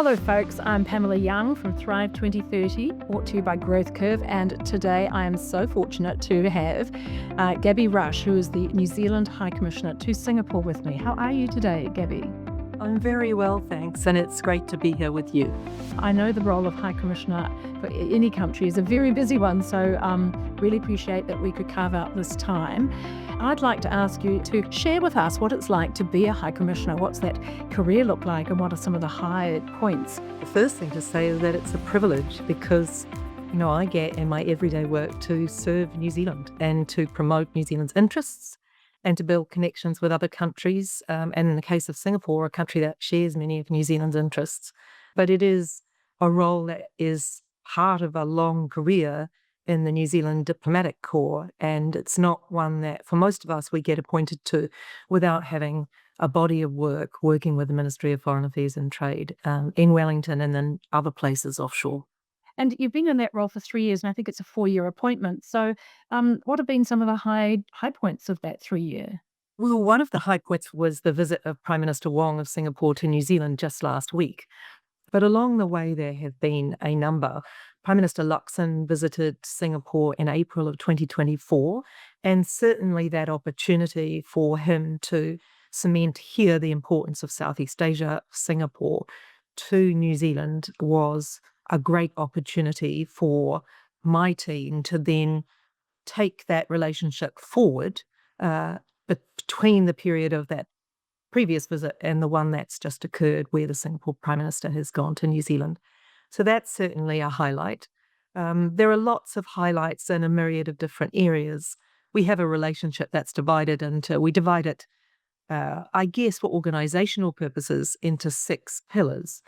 Hello folks, I'm Pamela Young from Thrive 2030, brought to you by growthcurv, and today I am so fortunate to have Gaby Rush, who is the New Zealand High Commissioner to Singapore with me. How are you today, Gaby? I'm very well, thanks, and it's great to be here with you. I know the role of High Commissioner for any country is a very busy one, so really appreciate that we could carve out this time. I'd like to ask you to share with us what it's like to be a High Commissioner. What's that career look like, and what are some of the high points? The first thing to say is that it's a privilege because, I get in my everyday work to serve New Zealand and to promote New Zealand's interests and to build connections with other countries, and in the case of Singapore, a country that shares many of New Zealand's interests. But it is a role that is part of a long career in the New Zealand diplomatic corps, and it's not one that, for most of us, we get appointed to without having a body of work working with the Ministry of Foreign Affairs and Trade in Wellington and then other places offshore. And you've been in that role for 3 years, and I think it's a 4-year appointment. So what have been some of the high points of that 3-year? Well, one of the high points was the visit of Prime Minister Wong of Singapore to New Zealand just last week. But along the way, there have been a number. Prime Minister Luxon visited Singapore in April of 2024, and certainly that opportunity for him to cement here the importance of Southeast Asia, Singapore, to New Zealand was a great opportunity for my team to then take that relationship forward between the period of that previous visit and the one that's just occurred where the Singapore Prime Minister has gone to New Zealand. So that's certainly a highlight. There are lots of highlights in a myriad of different areas. We have a relationship that's divided into, we divide it, I guess for organisational purposes, into 6 pillars.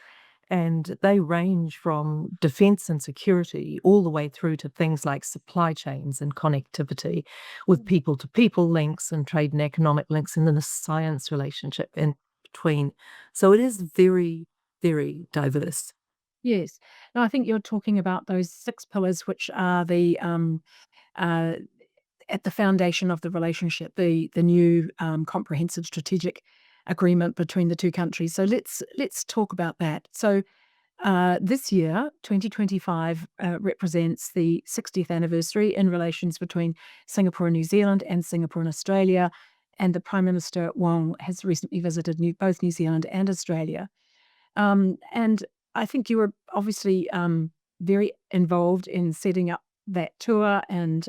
And they range from defence and security all the way through to things like supply chains and connectivity with people-to-people links and trade and economic links, and then the science relationship in between. So it is very, very diverse. Yes. Now, I think you're talking about those 6 pillars, which are the at the foundation of the relationship, the new comprehensive strategic agreement between the two countries. So let's talk about that. So this year, 2025, represents the 60th anniversary in relations between Singapore and New Zealand and Singapore and Australia. And the Prime Minister Wong has recently visited both New Zealand and Australia. And I think you were obviously very involved in setting up that tour and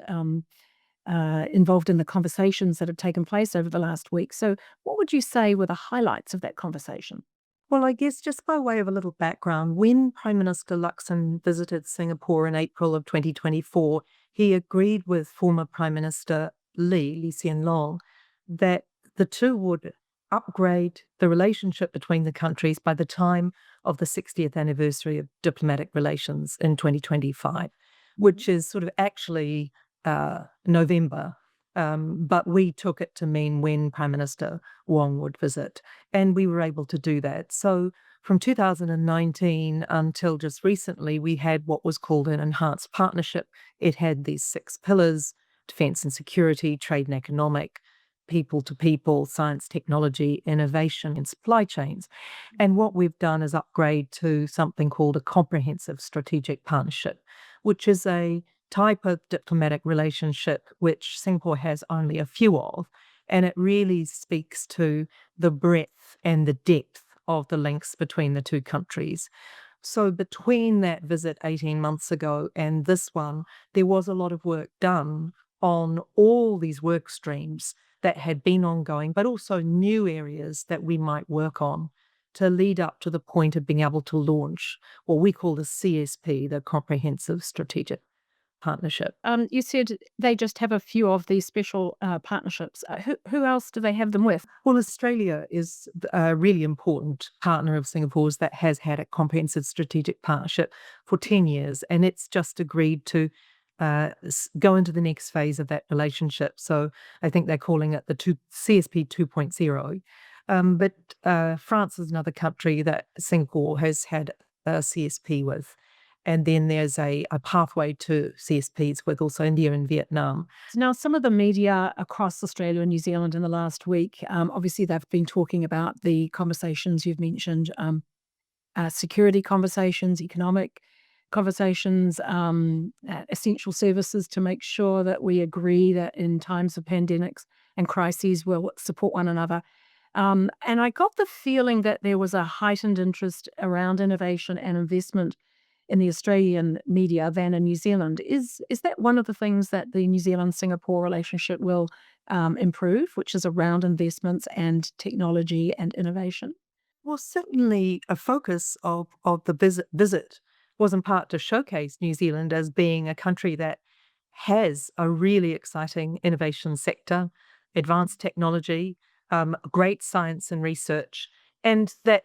involved in the conversations that have taken place over the last week. So what would you say were the highlights of that conversation? Well, I guess just by way of a little background, when Prime Minister Luxon visited Singapore in April of 2024, he agreed with former Prime Minister Lee Hsien Loong, that the two would upgrade the relationship between the countries by the time of the 60th anniversary of diplomatic relations in 2025, which is sort of actually November. But we took it to mean when Prime Minister Wong would visit, and we were able to do that. So from 2019 until just recently, we had what was called an enhanced partnership. It had these 6 pillars: defence and security, trade and economic, people to people, science, technology, innovation, and supply chains. And what we've done is upgrade to something called a comprehensive strategic partnership, which is a type of diplomatic relationship which Singapore has only a few of, and it really speaks to the breadth and the depth of the links between the two countries. So between that visit 18 months ago and this one, there was a lot of work done on all these work streams that had been ongoing, but also new areas that we might work on to lead up to the point of being able to launch what we call the CSP, the Comprehensive Strategic Partnership. You said they just have a few of these special partnerships. Who else do they have them with? Well, Australia is a really important partner of Singapore's that has had a comprehensive strategic partnership for 10 years, and it's just agreed to go into the next phase of that relationship. So I think they're calling it the CSP 2.0. But France is another country that Singapore has had a CSP with. And then there's a pathway to CSPs with also India and Vietnam. Now, some of the media across Australia and New Zealand in the last week, obviously they've been talking about the conversations you've mentioned security conversations, economic conversations, essential services, to make sure that we agree that in times of pandemics and crises we'll support one another. And I got the feeling that there was a heightened interest around innovation and investment in the Australian media than in New Zealand. Is that one of the things that the New Zealand-Singapore relationship will improve, which is around investments and technology and innovation? Well, certainly a focus of the visit was in part to showcase New Zealand as being a country that has a really exciting innovation sector, advanced technology, great science and research, and that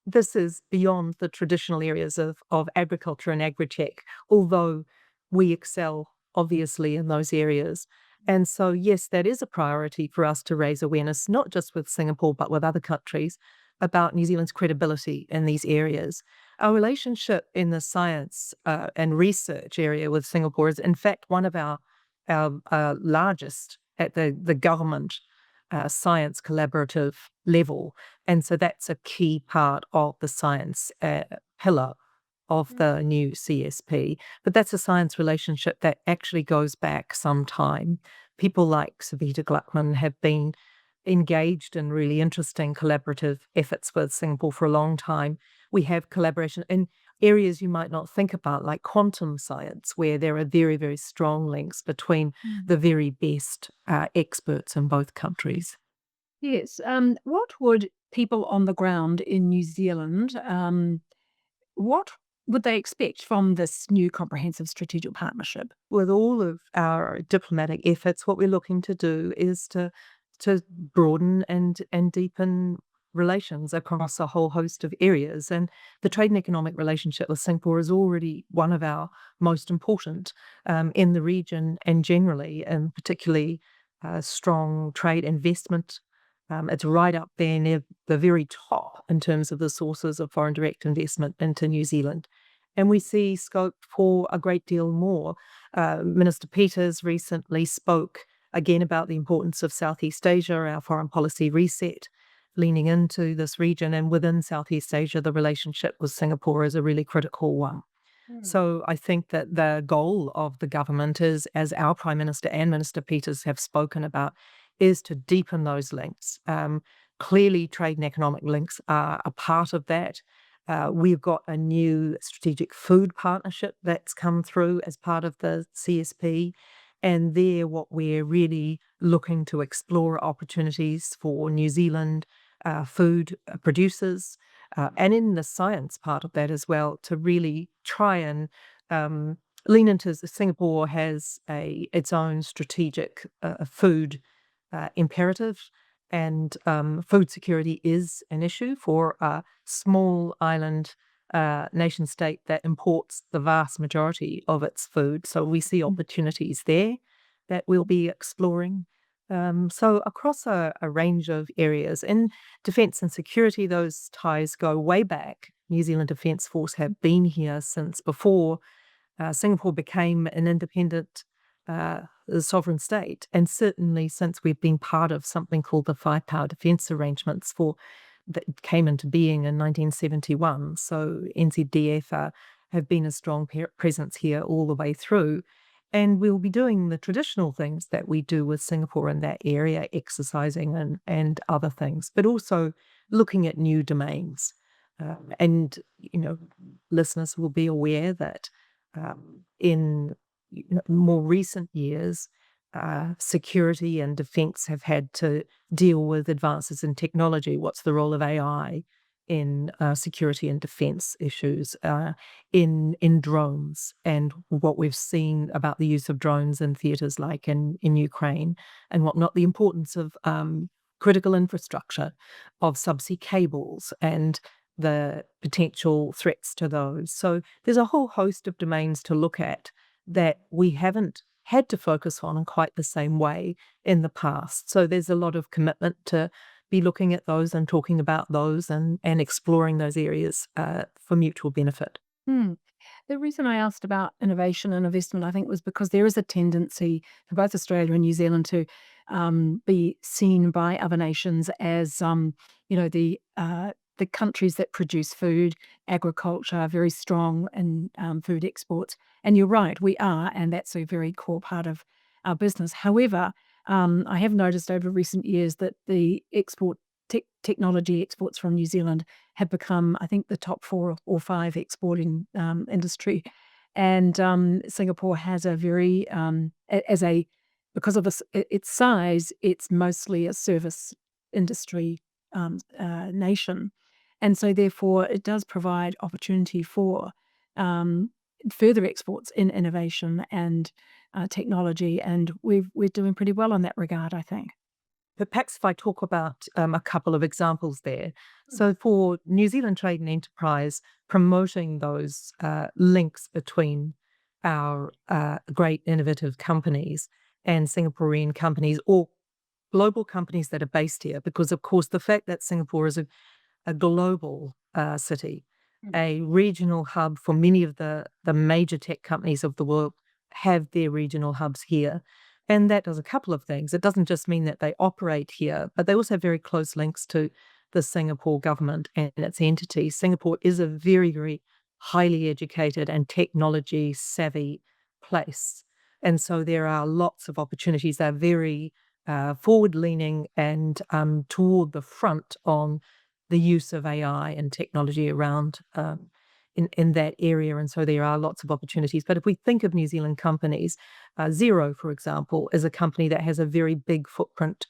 this is beyond the traditional areas of agriculture and agri-tech, although we excel obviously in those areas. And so, yes, that is a priority for us to raise awareness, not just with Singapore, but with other countries, about New Zealand's credibility in these areas. Our relationship in the science and research area with Singapore is, in fact, one of our largest at the government science collaborative level. And so that's a key part of the science pillar of the new CSP. But that's a science relationship that actually goes back some time. People like Savita Gluckman have been engaged in really interesting collaborative efforts with Singapore for a long time. We have collaboration in areas you might not think about, like quantum science, where there are very, very strong links between the very best experts in both countries. Yes. What would people on the ground in New Zealand, what would they expect from this new comprehensive strategic partnership? With all of our diplomatic efforts, what we're looking to do is to broaden and deepen relations across a whole host of areas. And the trade and economic relationship with Singapore is already one of our most important in the region and generally, and particularly strong trade investment. It's right up there near the very top in terms of the sources of foreign direct investment into New Zealand. And we see scope for a great deal more. Minister Peters recently spoke again about the importance of Southeast Asia, our foreign policy reset, leaning into this region. And within Southeast Asia, the relationship with Singapore is a really critical one. So I think that the goal of the government is, as our Prime Minister and Minister Peters have spoken about, is to deepen those links. Clearly, trade and economic links are a part of that. We've got a new strategic food partnership that's come through as part of the CSP. And there, what we're really looking to explore opportunities for New Zealand food producers, and in the science part of that as well, to really try and lean into. Singapore has its own strategic food imperative, and food security is an issue for a small island nation state that imports the vast majority of its food. So we see opportunities there that we'll be exploring. So across a range of areas. In defence and security, those ties go way back. New Zealand Defence Force have been here since before Singapore became an independent sovereign state, and certainly since we've been part of something called the Five Power Defence Arrangements that came into being in 1971. So NZDF have been a strong presence here all the way through. And we'll be doing the traditional things that we do with Singapore in that area, exercising and other things, but also looking at new domains. And, listeners will be aware that in more recent years, security and defence have had to deal with advances in technology. What's the role of AI in security and defence issues, in drones, and what we've seen about the use of drones in theatres like in Ukraine, and whatnot, the importance of critical infrastructure, of subsea cables, and the potential threats to those. So there's a whole host of domains to look at that we haven't had to focus on in quite the same way in the past. So there's a lot of commitment to be looking at those and talking about those and exploring those areas for mutual benefit. The reason I asked about innovation and investment, I think, was because there is a tendency for both Australia and New Zealand to be seen by other nations as, the the countries that produce food, agriculture, are very strong in food exports. And you're right, we are, and that's a very core part of our business. However, I have noticed over recent years that the technology exports from New Zealand have become, I think, the top 4 or 5 exporting industry. And Singapore has a very, because of its size, it's mostly a service industry nation. And so therefore it does provide opportunity for further exports in innovation and technology. And we're doing pretty well in that regard, I think. But perhaps if I talk about a couple of examples there. So for New Zealand Trade and Enterprise, promoting those links between our great innovative companies and Singaporean companies or global companies that are based here, because of course the fact that Singapore is a global city, a regional hub for many of the major tech companies of the world have their regional hubs here. And that does a couple of things. It doesn't just mean that they operate here, but they also have very close links to the Singapore government and its entities. Singapore is a very, very highly educated and technology savvy place. And so there are lots of opportunities. They're very forward leaning and toward the front on the use of AI and technology around in that area. And so there are lots of opportunities. But if we think of New Zealand companies, Xero, for example, is a company that has a very big footprint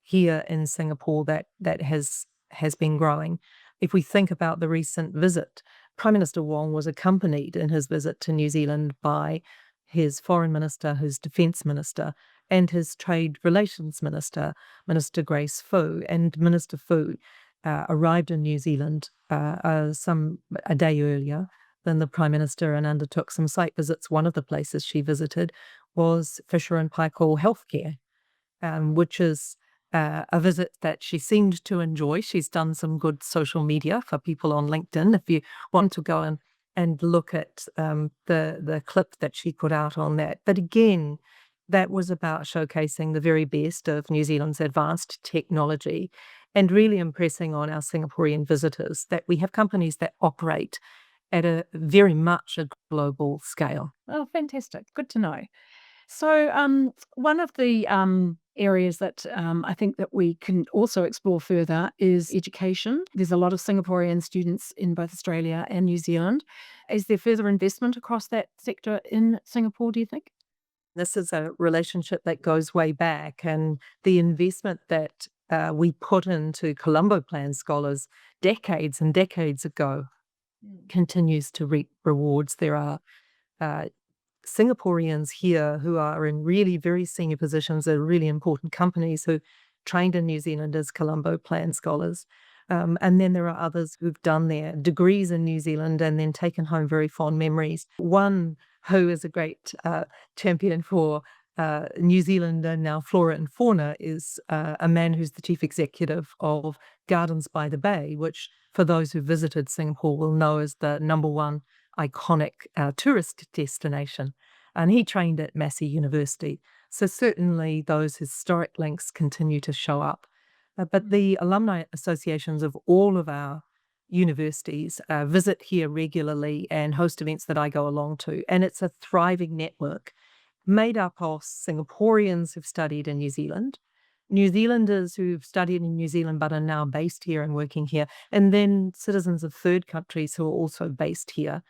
here in Singapore that has been growing. If we think about the recent visit, Prime Minister Wong was accompanied in his visit to New Zealand by his foreign minister, his defence minister, and his trade relations minister, Minister Grace Fu. And Minister Fu arrived in New Zealand a day earlier than the Prime Minister and undertook some site visits. One of the places she visited was Fisher and Paykel Healthcare, which is a visit that she seemed to enjoy. She's done some good social media for people on LinkedIn. If you want to go and look at the clip that she put out on that. But again, that was about showcasing the very best of New Zealand's advanced technology and really impressing on our Singaporean visitors that we have companies that operate at a very much a global scale. Oh, fantastic. Good to know. So one of the areas that I think that we can also explore further is education. There's a lot of Singaporean students in both Australia and New Zealand. Is there further investment across that sector in Singapore, do you think? This is a relationship that goes way back, and the investment that we put into Colombo Plan scholars decades and decades ago continues to reap rewards. There are Singaporeans here who are in really very senior positions at really important companies who trained in New Zealand as Colombo Plan scholars. And then there are others who've done their degrees in New Zealand and then taken home very fond memories. One who is a great champion for New Zealand and now flora and fauna is a man who's the chief executive of Gardens by the Bay, which for those who visited Singapore will know is the #1 iconic tourist destination. And he trained at Massey University. So certainly those historic links continue to show up. But the alumni associations of all of our universities visit here regularly and host events that I go along to. And it's a thriving network made up of Singaporeans who've studied in New Zealand, New Zealanders who've studied in New Zealand but are now based here and working here, and then citizens of third countries who are also based here.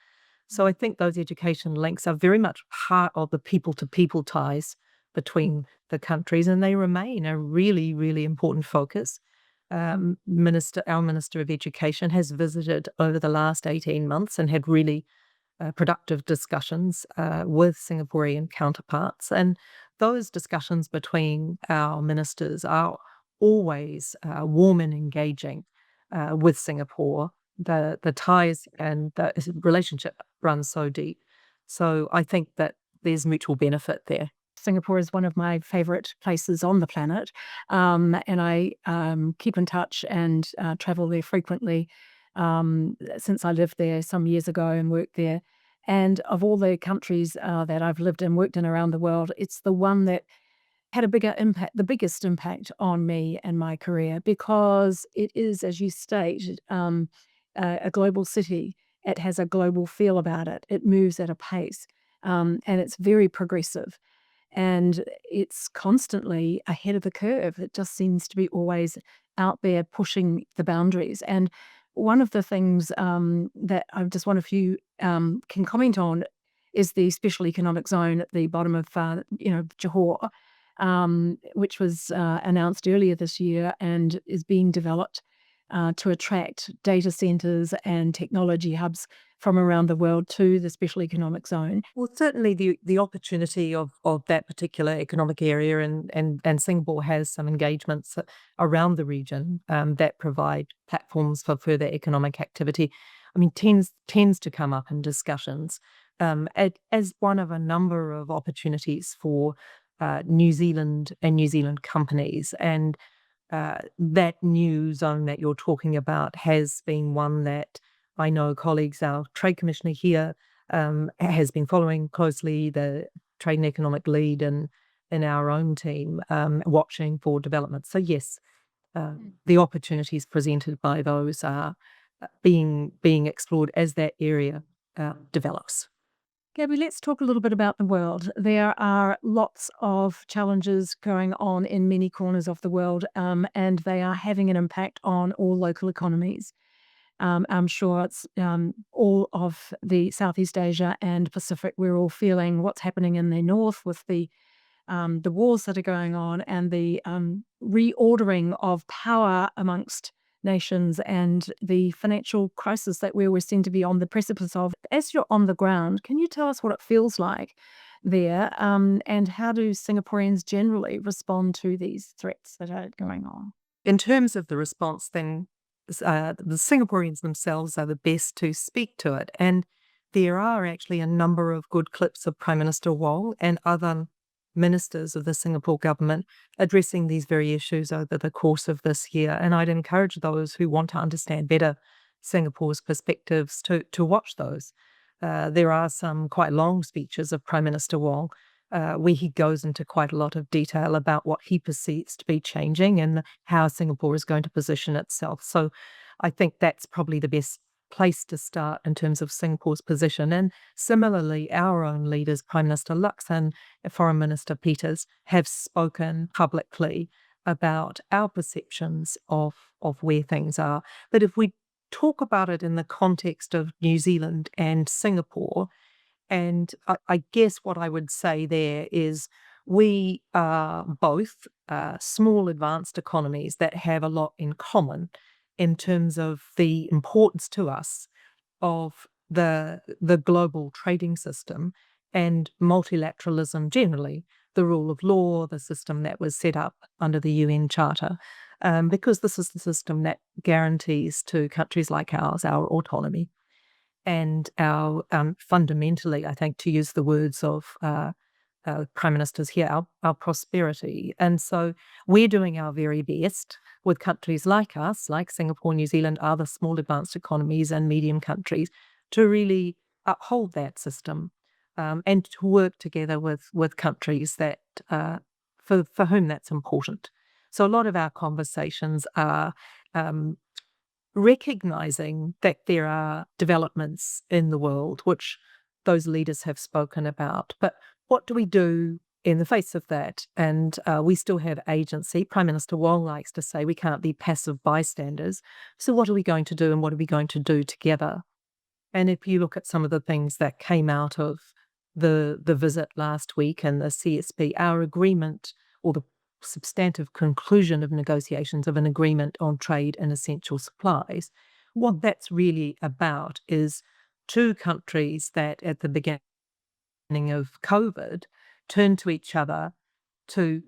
So I think those education links are very much part of the people-to-people ties between the countries, and they remain a really, really important focus. Our Minister of Education has visited over the last 18 months and had really productive discussions with Singaporean counterparts. And those discussions between our ministers are always warm and engaging with Singapore. The ties and the relationship runs so deep. So I think that there's mutual benefit there. Singapore is one of my favorite places on the planet, and I keep in touch and travel there frequently since I lived there some years ago and worked there. And of all the countries that I've lived and worked in around the world, it's the one that had a bigger impact, the biggest impact on me and my career, because it is, as you state, a global city. It has a global feel about it. It moves at a pace, and it's very progressive. And it's constantly ahead of the curve. It just seems to be always out there pushing the boundaries. And one of the things that I just wonder if you can comment on is the special economic zone at the bottom of Johor, which was announced earlier this year and is being developed to attract data centers and technology hubs from around the world to the special economic zone. Well, certainly the opportunity of that particular economic area, and Singapore has some engagements around the region that provide platforms for further economic activity. I mean, tends to come up in discussions as one of a number of opportunities for New Zealand and New Zealand companies. And that new zone that you're talking about has been one that I know colleagues, our Trade Commissioner here, has been following closely, the Trade and Economic Lead in our own team, watching for developments. So yes, the opportunities presented by those are being explored as that area develops. Gaby, let's talk a little bit about the world. There are lots of challenges going on in many corners of the world, and they are having an impact on all local economies. I'm sure it's all of the Southeast Asia and Pacific. We're all feeling what's happening in the north with the wars that are going on and the reordering of power amongst nations and the financial crisis that we seem to be on the precipice of. As you're on the ground, can you tell us what it feels like there, and how do Singaporeans generally respond to these threats that are going on? In terms of the response, then the Singaporeans themselves are the best to speak to it. And there are actually a number of good clips of Prime Minister Wong and other ministers of the Singapore government addressing these very issues over the course of this year. And I'd encourage those who want to understand better Singapore's perspectives to watch those. There are some quite long speeches of Prime Minister Wong where he goes into quite a lot of detail about what he perceives to be changing and how Singapore is going to position itself. So I think that's probably the best place to start in terms of Singapore's position. And similarly, our own leaders, Prime Minister Lux and Foreign Minister Peters, have spoken publicly about our perceptions of where things are. But if we talk about it in the context of New Zealand and Singapore, and I guess what I would say there is we are both small advanced economies that have a lot in common in terms of the importance to us of the global trading system and multilateralism generally, the rule of law, the system that was set up under the UN Charter, because this is the system that guarantees to countries like ours our autonomy and our fundamentally, I think, to use the words of prime ministers here, our prosperity. And so we're doing our very best with countries like us, like Singapore, New Zealand, other small advanced economies and medium countries, to really uphold that system and to work together with countries that for whom that's important. So a lot of our conversations are recognizing that there are developments in the world which those leaders have spoken about. But what do we do in the face of that? And we still have agency. Prime Minister Wong likes to say we can't be passive bystanders. So what are we going to do, and what are we going to do together? And if you look at some of the things that came out of the visit last week and the CSP, our agreement, or the substantive conclusion of negotiations of an agreement on trade and essential supplies, what that's really about is two countries that at the beginning of COVID turned to each other to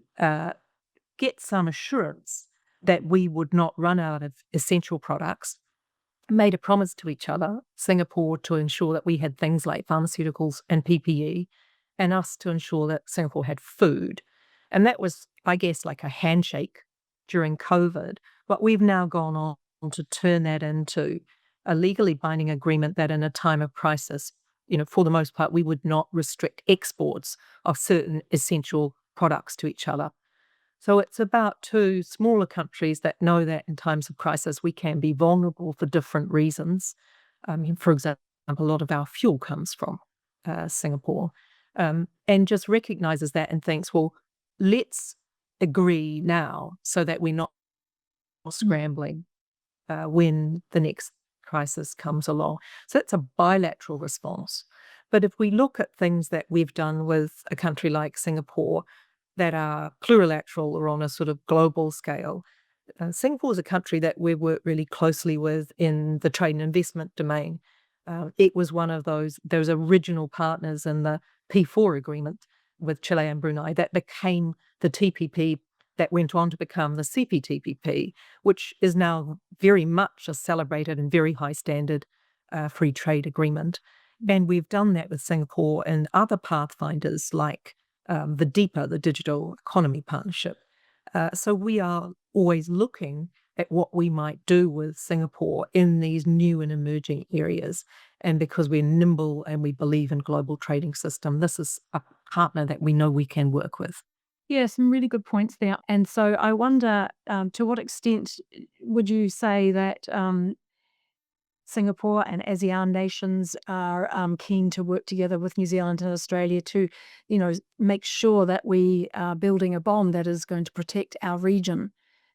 get some assurance that we would not run out of essential products, made a promise to each other, Singapore to ensure that we had things like pharmaceuticals and PPE, and us to ensure that Singapore had food. And that was, I guess, like a handshake during COVID. But we've now gone on to turn that into a legally binding agreement that in a time of crisis, for the most part, we would not restrict exports of certain essential products to each other. So it's about two smaller countries that know that in times of crisis we can be vulnerable for different reasons. For example, a lot of our fuel comes from Singapore, and just recognizes that and thinks, well, let's agree now so that we're not scrambling when the next crisis comes along. So it's a bilateral response. But if we look at things that we've done with a country like Singapore that are plurilateral or on a sort of global scale, Singapore is a country that we've worked really closely with in the trade and investment domain. It was one of those original partners in the P4 agreement with Chile and Brunei that became the TPP that went on to become the CPTPP, which is now very much a celebrated and very high standard free trade agreement. And we've done that with Singapore and other pathfinders like the DEPA, the Digital Economy Partnership. So we are always looking at what we might do with Singapore in these new and emerging areas. And because we're nimble and we believe in global trading system, this is a partner that we know we can work with. Yeah, some really good points there. And so I wonder, to what extent would you say that Singapore and ASEAN nations are keen to work together with New Zealand and Australia to, make sure that we are building a bond that is going to protect our region?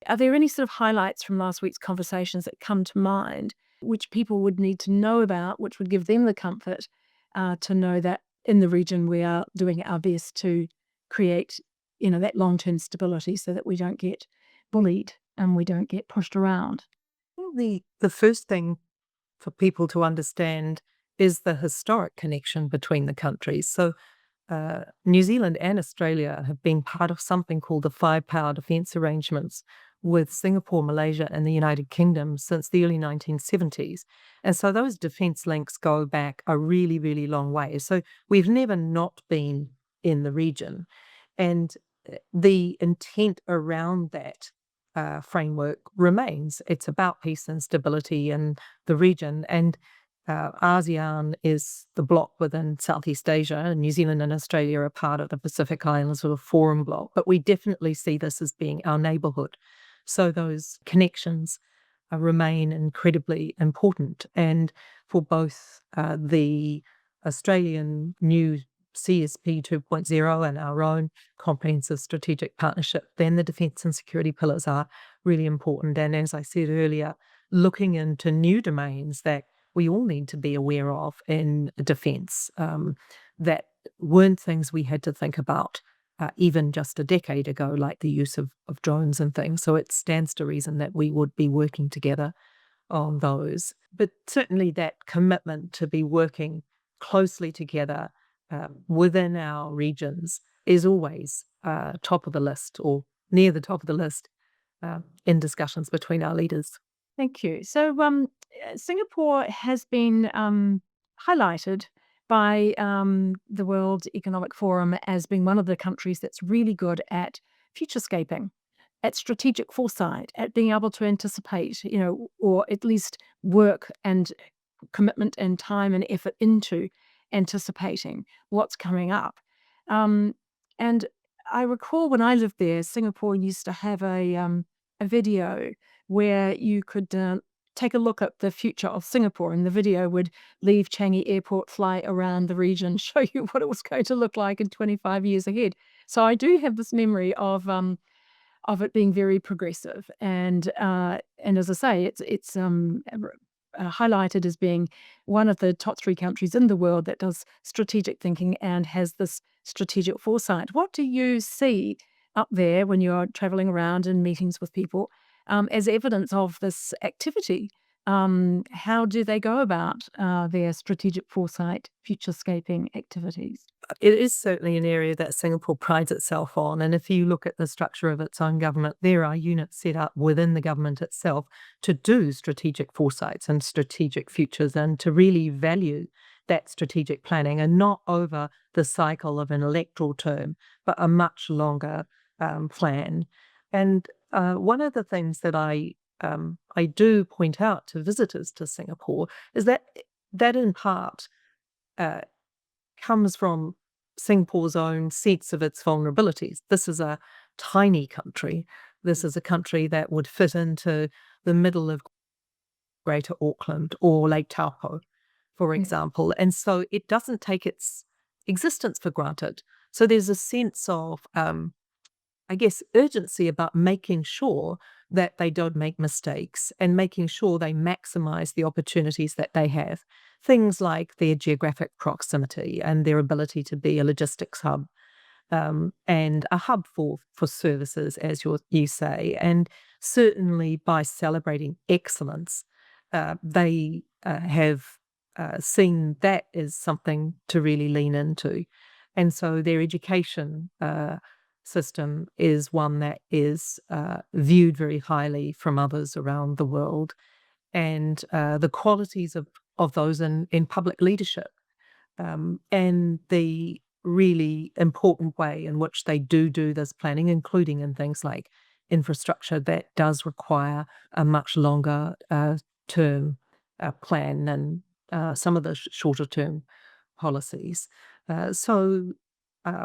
Are there any sort of highlights from last week's conversations that come to mind, which people would need to know about, which would give them the comfort to know that in the region we are doing our best to create, that long-term stability so that we don't get bullied and we don't get pushed around? The first thing for people to understand is the historic connection between the countries. So New Zealand and Australia have been part of something called the Five Power Defence Arrangements with Singapore, Malaysia, and the United Kingdom since the early 1970s. And so those defence links go back a really, really long way. So we've never not been in the region. And the intent around that framework remains. It's about peace and stability in the region. And ASEAN is the bloc within Southeast Asia, and New Zealand and Australia are part of the Pacific Islands sort of forum bloc. But we definitely see this as being our neighbourhood. So those connections remain incredibly important. And for both the Australian new CSP 2.0 and our own comprehensive strategic partnership, then the defence and security pillars are really important. And as I said earlier, looking into new domains that we all need to be aware of in defence that weren't things we had to think about even just a decade ago, like the use of drones and things. So it stands to reason that we would be working together on those. But certainly that commitment to be working closely together within our regions is always top of the list or near the top of the list in discussions between our leaders. Thank you. So Singapore has been highlighted by the World Economic Forum as being one of the countries that's really good at futurescaping, at strategic foresight, at being able to anticipate, or at least work and commitment and time and effort into anticipating what's coming up. And I recall when I lived there, Singapore used to have a video where you could take a look at the future of Singapore, and the video would leave Changi Airport, fly around the region, show you what it was going to look like in 25 years ahead. So I do have this memory of it being very progressive, and as I say, it's highlighted as being one of the top 3 countries in the world that does strategic thinking and has this strategic foresight. What do you see up there when you're traveling around in meetings with people as evidence of this activity? How do they go about their strategic foresight, futurescaping activities? It is certainly an area that Singapore prides itself on. And if you look at the structure of its own government, there are units set up within the government itself to do strategic foresights and strategic futures and to really value that strategic planning, and not over the cycle of an electoral term, but a much longer plan. And one of the things that I do point out to visitors to Singapore is that in part comes from Singapore's own sense of its vulnerabilities. This is a tiny country. This is a country that would fit into the middle of Greater Auckland or Lake Taupo, for example. And so it doesn't take its existence for granted. So there's a sense of, I guess, urgency about making sure that they don't make mistakes and making sure they maximize the opportunities that they have. Things like their geographic proximity and their ability to be a logistics hub, and a hub for services, as you say. And certainly by celebrating excellence, they have seen that as something to really lean into. And so their education system is one that is viewed very highly from others around the world. And the qualities of those in public leadership, and the really important way in which they do this planning, including in things like infrastructure that does require a much longer term plan than some of the shorter term policies. So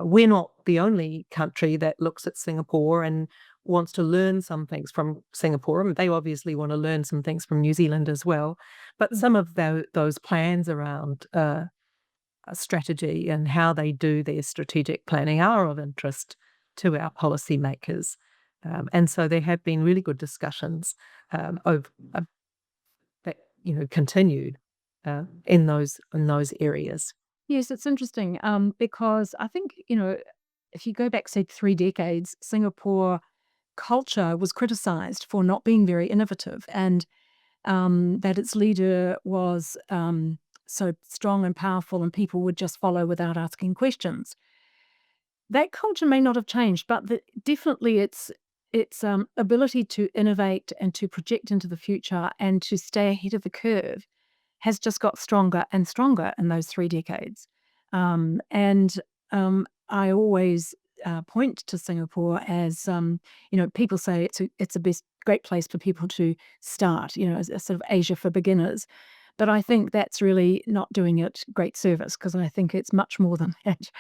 we're not the only country that looks at Singapore and wants to learn some things from Singapore. I mean, they obviously want to learn some things from New Zealand as well. But some of those plans around strategy and how they do their strategic planning are of interest to our policymakers. And so there have been really good discussions that continued in those areas. Yes, it's interesting because I think, if you go back, say, 3 decades, Singapore culture was criticized for not being very innovative, and that its leader was so strong and powerful and people would just follow without asking questions. That culture may not have changed, but definitely its ability to innovate and to project into the future and to stay ahead of the curve has just got stronger and stronger in those 3 decades. And I always point to Singapore as, people say it's a great place for people to start, as a sort of Asia for beginners. But I think that's really not doing it great service, because I think it's much more than that.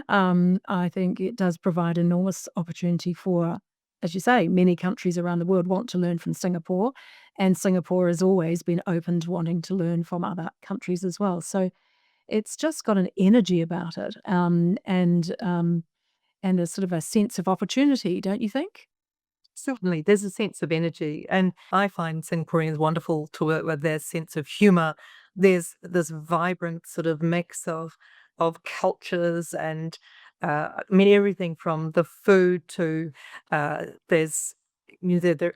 I think it does provide enormous opportunity for, as you say, many countries around the world want to learn from Singapore, and Singapore has always been open to wanting to learn from other countries as well. So it's just got an energy about it, and a sort of a sense of opportunity, don't you think? Certainly, there's a sense of energy, and I find Singaporeans wonderful to work with. Their sense of humour. There's this vibrant sort of mix of cultures, and I mean everything from the food to there's.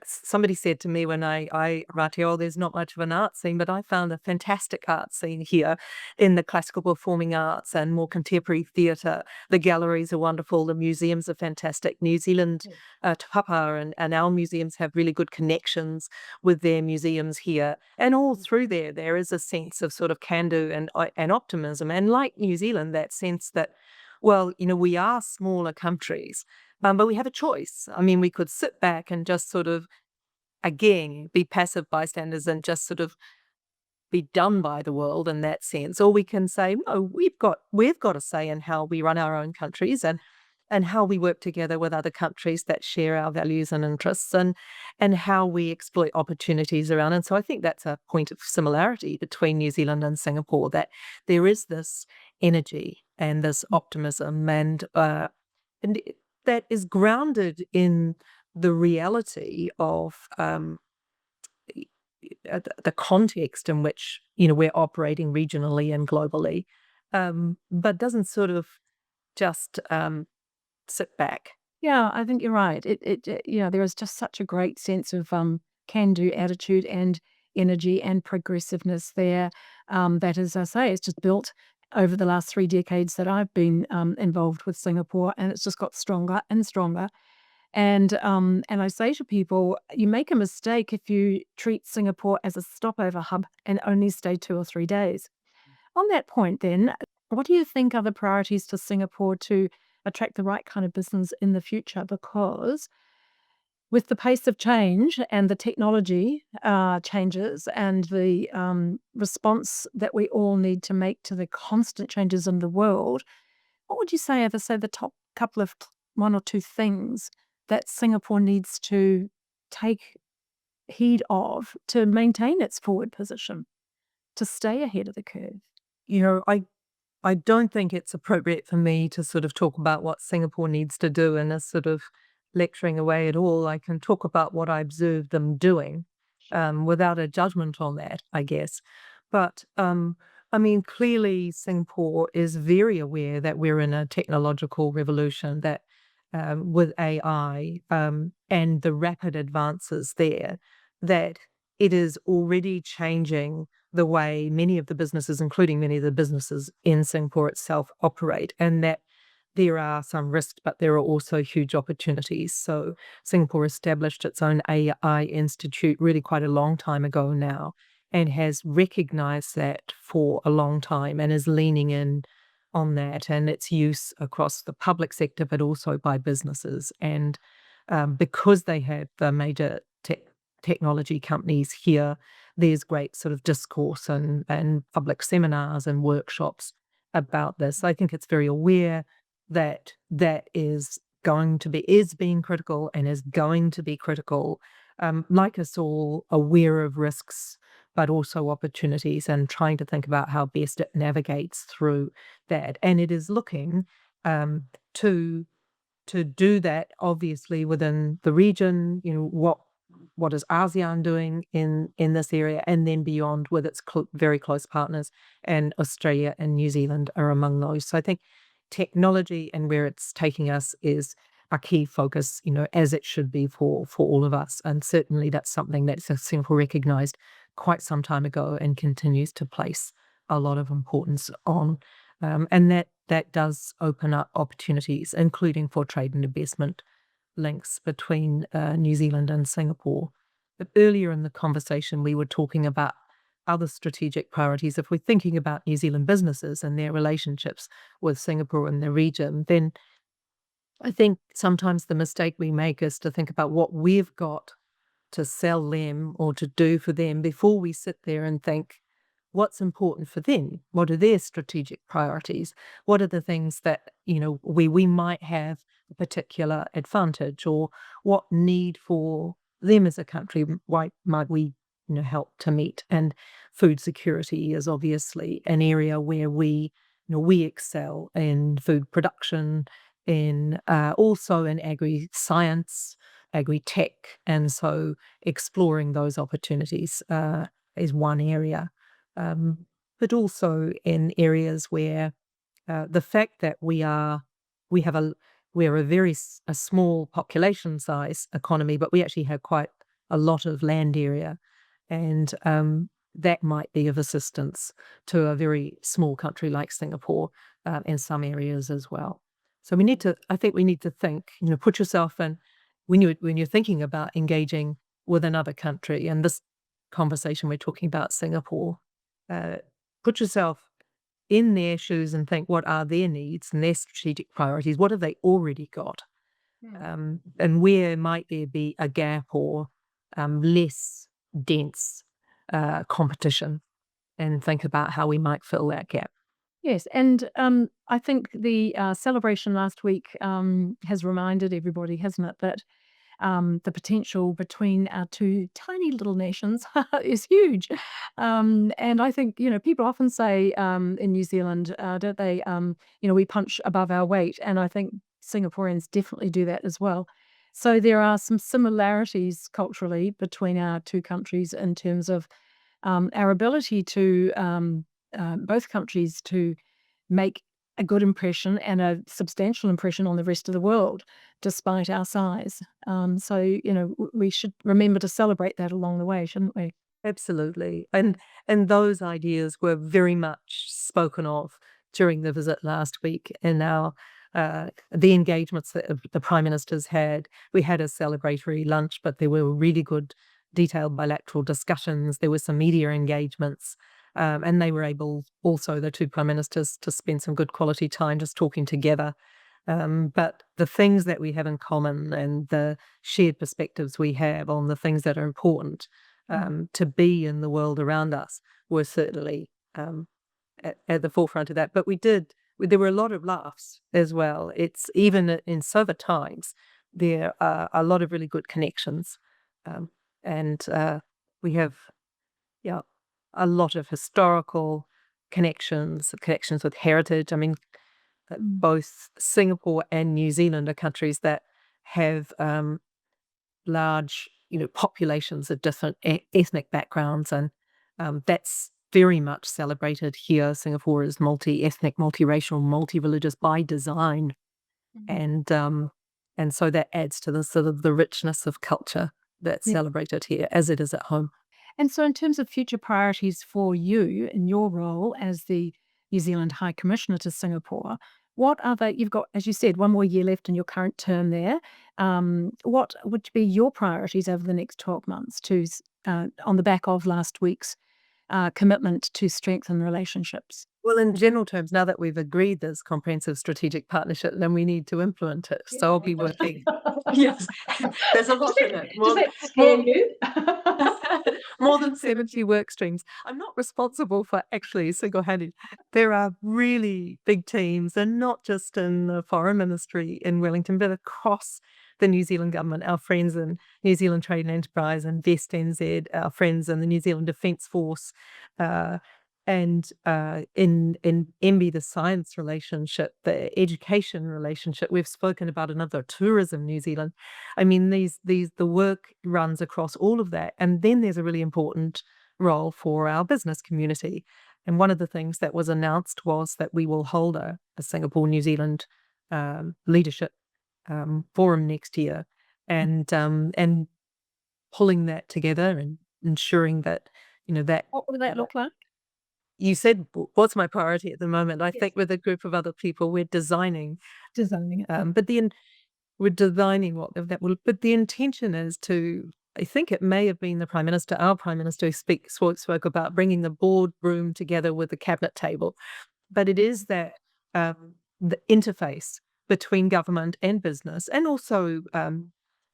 Somebody said to me when I rate, oh, there's not much of an art scene, but I found a fantastic art scene here in the classical performing arts and more contemporary theatre. The galleries are wonderful. The museums are fantastic. New Zealand, Te Papa and our museums have really good connections with their museums here. And all through there is a sense of sort of can-do and optimism. And like New Zealand, that sense that, well, we are smaller countries, but we have a choice. I mean, we could sit back and just sort of, again, be passive bystanders and just sort of be done by the world in that sense. Or we can say, no, we've got a say in how we run our own countries and how we work together with other countries that share our values and interests, and how we exploit opportunities around. And so I think that's a point of similarity between New Zealand and Singapore, that there is this energy and this optimism, and that is grounded in the reality of the context in which we're operating regionally and globally, but doesn't sort of just sit back. Yeah, I think you're right. There is just such a great sense of can-do attitude and energy and progressiveness there. That, as I say, it's just built over the last 3 decades that I've been involved with Singapore, and it's just got stronger and stronger. And I say to people, you make a mistake if you treat Singapore as a stopover hub and only stay 2 or 3 days. On that point, then, what do you think are the priorities for Singapore to attract the right kind of business in the future? Because with the pace of change and the technology changes and the response that we all need to make to the constant changes in the world, what would you say are the top couple of one or two things that Singapore needs to take heed of to maintain its forward position, to stay ahead of the curve? I don't think it's appropriate for me to sort of talk about what Singapore needs to do in a sort of lecturing away at all. I can talk about what I observed them doing, without a judgment on that, I guess. But I mean, clearly Singapore is very aware that we're in a technological revolution, that with AI and the rapid advances there, that it is already changing the way many of the businesses, including many of the businesses in Singapore itself, operate, and that there are some risks, but there are also huge opportunities. So Singapore established its own AI institute really quite a long time ago now, and has recognized that for a long time and is leaning in on that and its use across the public sector, but also by businesses. And because they have the major technology companies here, there's great sort of discourse and public seminars and workshops about this. I think it's very aware that that is being critical and is going to be critical, like us all, aware of risks, but also opportunities, and trying to think about how best it navigates through that. And it is looking to do that, obviously, within the region. What is ASEAN doing in this area, and then beyond with its very close partners, and Australia and New Zealand are among those. So I think technology and where it's taking us is a key focus, as it should be for all of us. And certainly that's something that Singapore recognised quite some time ago and continues to place a lot of importance on. And that does open up opportunities, including for trade and investment links between New Zealand and Singapore. But earlier in the conversation, we were talking about other strategic priorities. If we're thinking about New Zealand businesses and their relationships with Singapore and the region, then I think sometimes the mistake we make is to think about what we've got to sell them or to do for them before we sit there and think, what's important for them? What are their strategic priorities? What are the things that, we might have a particular advantage, or what need for them as a country might we, help to meet? And food security is obviously an area where we excel in food production, in also in agri-science, agri-tech. And so exploring those opportunities is one area. But also in areas where the fact that we're a small population size economy, but we actually have quite a lot of land area, and that might be of assistance to a very small country like Singapore in some areas as well. So I think we need to think, put yourself in, when you're thinking about engaging with another country, and this conversation we're talking about Singapore, put yourself in their shoes and think, what are their needs and their strategic priorities? What have they already got? And where might there be a gap or less dense competition, and think about how we might fill that gap. Yes, and I think the celebration last week has reminded everybody, hasn't it, that the potential between our two tiny little nations is huge. And I think, people often say in New Zealand, don't they, we punch above our weight. And I think Singaporeans definitely do that as well. So there are some similarities culturally between our two countries in terms of our ability to, both countries, to make a good impression and a substantial impression on the rest of the world, despite our size. So, we should remember to celebrate that along the way, shouldn't we? Absolutely. And those ideas were very much spoken of during the visit last week in our the engagements that the Prime Ministers had. We had a celebratory lunch, but there were really good detailed bilateral discussions. There were some media engagements. And they were able, also the two Prime Ministers, to spend some good quality time just talking together. But the things that we have in common and the shared perspectives we have on the things that are important to be in the world around us were certainly at the forefront of that. But we did there were a lot of laughs as well. It's even in sober times, there are a lot of really good connections. And we have, yeah, a lot of historical connections with heritage. I mean, both Singapore and New Zealand are countries that have large, populations of different ethnic backgrounds, and that's very much celebrated here. Singapore is multi-ethnic, multiracial, multi-religious by design, and so that adds to the sort of the richness of culture that's celebrated here, as it is at home. And so, in terms of future priorities for you in your role as the New Zealand High Commissioner to Singapore, what are they? You've got, as you said, one more year left in your current term there. What would be your priorities over the next 12 months on the back of last week's commitment to strengthen relationships? Well, in general terms, now that we've agreed this comprehensive strategic partnership, then we need to implement it. So I'll be working. Yes, there's a lot in it. Does that scare you? More than 70 work streams. I'm not responsible for actually single-handed. There are really big teams, and not just in the Foreign Ministry in Wellington, but across the New Zealand government, our friends in New Zealand Trade and Enterprise and Vest NZ, our friends in the New Zealand Defence Force, and in MB, the science relationship, the education relationship. We've spoken about another tourism New Zealand. I mean, the work runs across all of that. And then there's a really important role for our business community. And one of the things that was announced was that we will hold a Singapore New Zealand leadership forum next year, and pulling that together and ensuring that that. What would that look like? You said, what's my priority at the moment? I think with a group of other people, we're designing Designing it. but we're designing what that will. But the intention is to. I think it may have been the Prime Minister, our Prime Minister, who spoke about bringing the boardroom together with the cabinet table. But it is that the interface between government and business, and also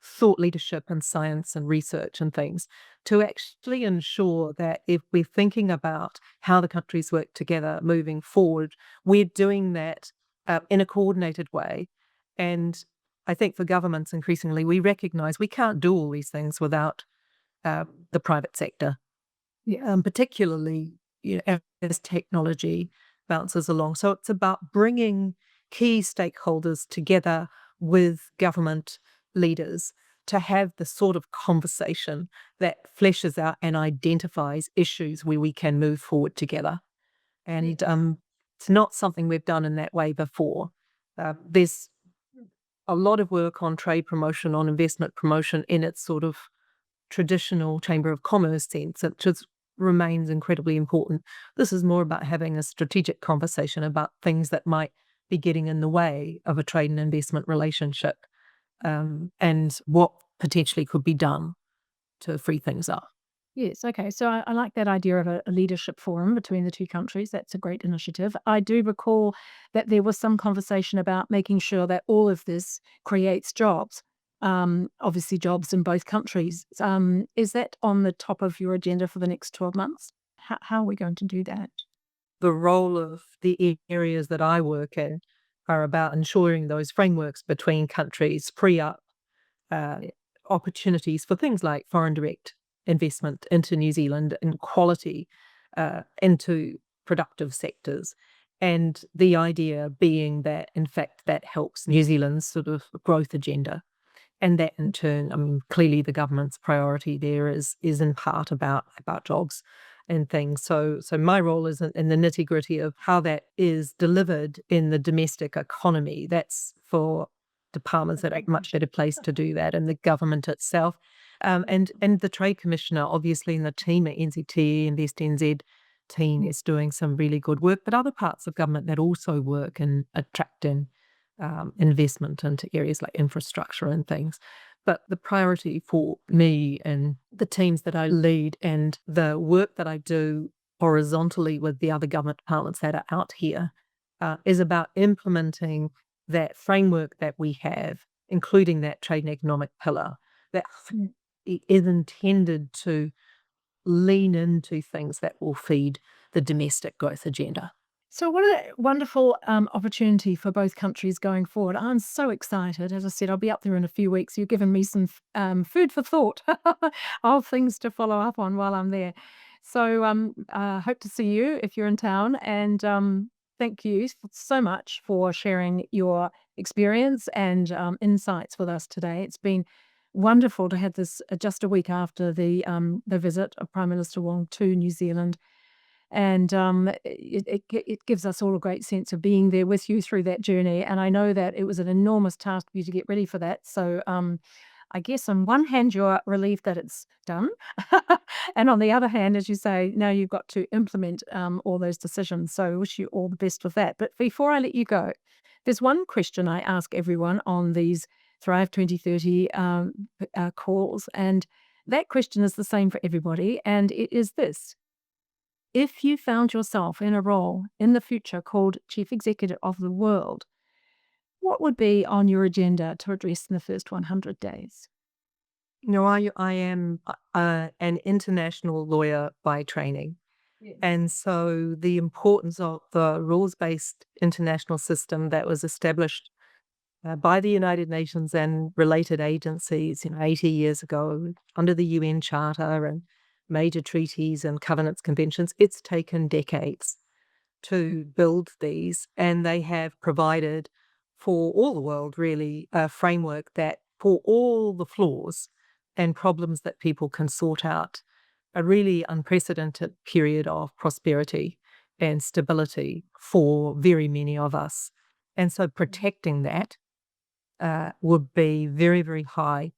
thought leadership and science and research and things, to actually ensure that if we're thinking about how the countries work together moving forward, we're doing that in a coordinated way. And I think for governments, increasingly, we recognise we can't do all these things without the private sector, particularly as technology bounces along. So it's about bringing key stakeholders together with government leaders to have the sort of conversation that fleshes out and identifies issues where we can move forward together. And it's not something we've done in that way before. There's a lot of work on trade promotion, on investment promotion in its sort of traditional Chamber of Commerce sense, it just remains incredibly important. This is more about having a strategic conversation about things that might be getting in the way of a trade and investment relationship, and what potentially could be done to free things up. Yes, okay. So I like that idea of a leadership forum between the two countries. That's a great initiative. I do recall that there was some conversation about making sure that all of this creates jobs, obviously jobs in both countries. Is that on the top of your agenda for the next 12 months? How are we going to do that? The role of the areas that I work in are about ensuring those frameworks between countries free up opportunities for things like foreign direct investment into New Zealand and quality into productive sectors. And the idea being that, in fact, that helps New Zealand's sort of growth agenda. And that in turn, I mean, clearly the government's priority there is in part about jobs and things. So my role is in the nitty-gritty of how that is delivered in the domestic economy. That's for departments that are much better placed to do that, and the government itself. And the Trade Commissioner, obviously, and the team at NZT, Invest NZ team is doing some really good work, but other parts of government that also work in attracting investment into areas like infrastructure and things. But the priority for me and the teams that I lead and the work that I do horizontally with the other government departments that are out here is about implementing that framework that we have, including that trade and economic pillar, that is intended to lean into things that will feed the domestic growth agenda. So what a wonderful opportunity for both countries going forward. I'm so excited. As I said, I'll be up there in a few weeks. You've given me some food for thought of things to follow up on while I'm there. So hope to see you if you're in town. And thank you so much for sharing your experience and insights with us today. It's been wonderful to have this just a week after the visit of Prime Minister Wong to New Zealand. And it gives us all a great sense of being there with you through that journey. And I know that it was an enormous task for you to get ready for that. So I guess on one hand, you're relieved that it's done. And on the other hand, as you say, now you've got to implement all those decisions. So I wish you all the best with that. But before I let you go, there's one question I ask everyone on these Thrive 2030 calls. And that question is the same for everybody. And it is this: if you found yourself in a role in the future called Chief Executive of the World, what would be on your agenda to address in the first 100 days? I am an international lawyer by training. Yes. And so the importance of the rules-based international system that was established by the United Nations and related agencies, 80 years ago, under the UN Charter and major treaties and covenants, conventions, it's taken decades to build these, and they have provided for all the world, really, a framework that, for all the flaws and problems that people can sort out, a really unprecedented period of prosperity and stability for very many of us. And so protecting that would be very, very high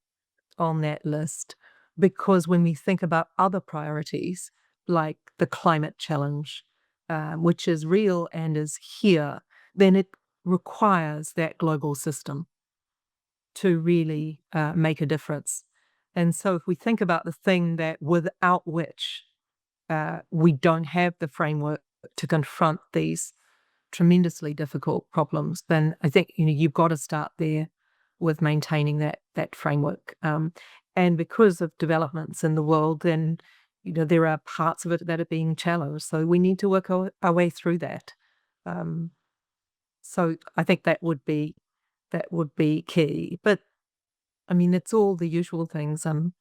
on that list, because when we think about other priorities like the climate challenge, which is real and is here, then it requires that global system to really make a difference. And so if we think about the thing that without which we don't have the framework to confront these tremendously difficult problems, then I think you've got to start there with maintaining that framework. And because of developments in the world, then there are parts of it that are being challenged. So we need to work our way through that. So I think that would be key. But I mean, it's all the usual things. The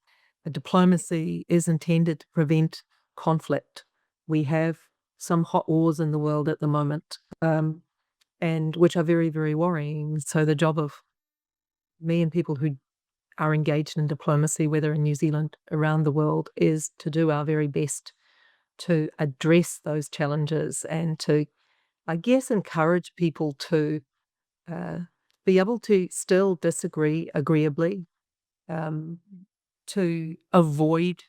diplomacy is intended to prevent conflict. We have some hot wars in the world at the moment, and which are very, very worrying. So the job of me and people who are engaged in diplomacy, whether in New Zealand, around the world, is to do our very best to address those challenges and to, I guess, encourage people to be able to still disagree agreeably, to avoid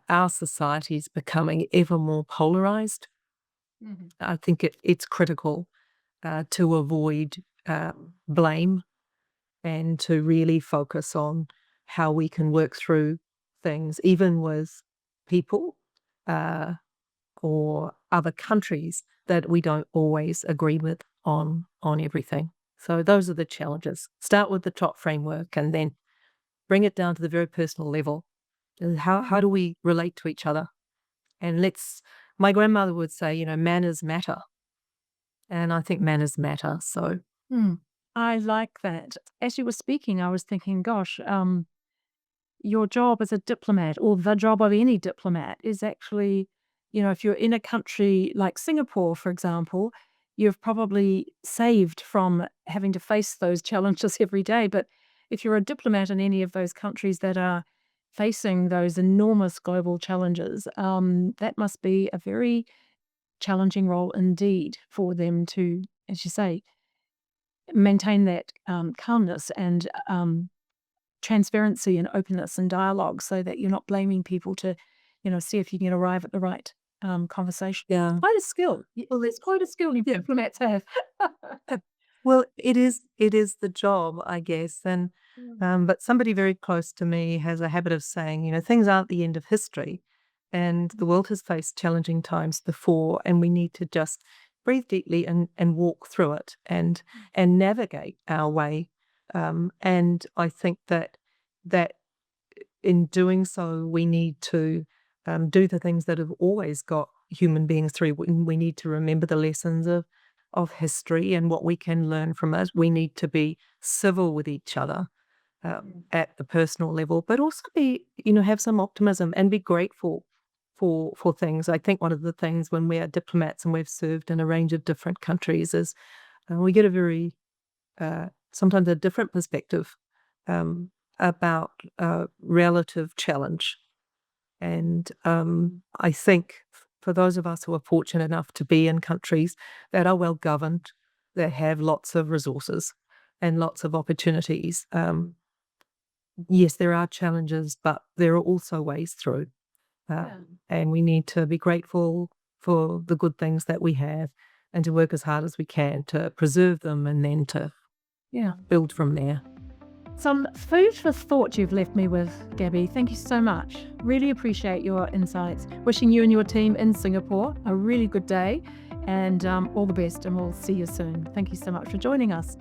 our societies becoming ever more polarized. Mm-hmm. I think it's critical to avoid blame and to really focus on how we can work through things, even with people or other countries that we don't always agree with on everything. So those are the challenges. Start with the top framework and then bring it down to the very personal level. How do we relate to each other? And my grandmother would say, manners matter. And I think manners matter. So I like that. As you were speaking, I was thinking, gosh, your job as a diplomat, or the job of any diplomat, is actually, if you're in a country like Singapore, for example, you've probably saved from having to face those challenges every day. But if you're a diplomat in any of those countries that are facing those enormous global challenges, that must be a very challenging role indeed for them to, as you say, maintain that calmness and transparency and openness and dialogue, so that you're not blaming people to, see if you can arrive at the right conversation. yeah. Quite a skill. Well, it's quite a skill you diplomats have. Well, it is the job, I guess. And but somebody very close to me has a habit of saying, things aren't the end of history, and the world has faced challenging times before, and we need to just breathe deeply and walk through it and navigate our way. And I think that in doing so, we need to do the things that have always got human beings through. We need to remember the lessons of history and what we can learn from it. We need to be civil with each other at the personal level, but also have some optimism and be grateful for things. I think one of the things when we are diplomats and we've served in a range of different countries is we get a very sometimes a different perspective about relative challenge. And I think for those of us who are fortunate enough to be in countries that are well governed, that have lots of resources and lots of opportunities, yes, there are challenges, but there are also ways through. And we need to be grateful for the good things that we have and to work as hard as we can to preserve them and then to build from there. Some food for thought you've left me with, Gaby. Thank you so much. Really appreciate your insights. Wishing you and your team in Singapore a really good day and all the best, and we'll see you soon. Thank you so much for joining us.